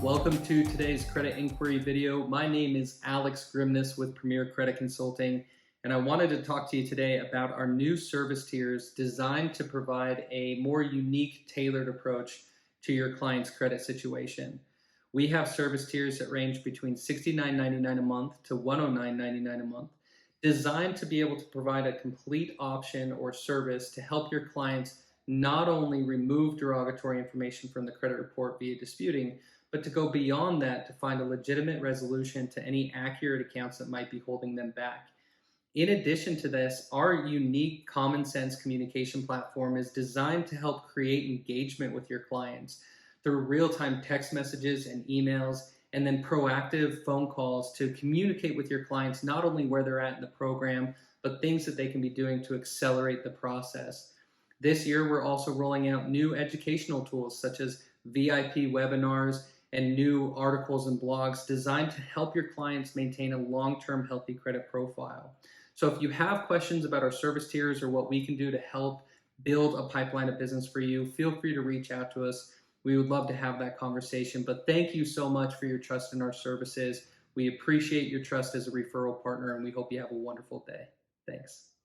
Welcome to today's credit inquiry video. My name is Alex Grimness with Premier Credit Consulting, and I wanted to talk to you today about our new service tiers designed to provide a more unique, tailored approach to your client's credit situation. We have service tiers that range between $69.99 a month to $109.99 a month, designed to be able to provide a complete option or service to help your clients not only remove derogatory information from the credit report via disputing, but to go beyond that to find a legitimate resolution to any accurate accounts that might be holding them back. In addition to this, our unique common sense communication platform is designed to help create engagement with your clients through real-time text messages and emails, and then proactive phone calls to communicate with your clients not only where they're at in the program, but things that they can be doing to accelerate the process. This year, we're also rolling out new educational tools such as VIP webinars and new articles and blogs designed to help your clients maintain a long-term healthy credit profile. So if you have questions about our service tiers or what we can do to help build a pipeline of business for you, feel free to reach out to us. We would love to have that conversation. But thank you so much for your trust in our services. We appreciate your trust as a referral partner, and we hope you have a wonderful day. Thanks.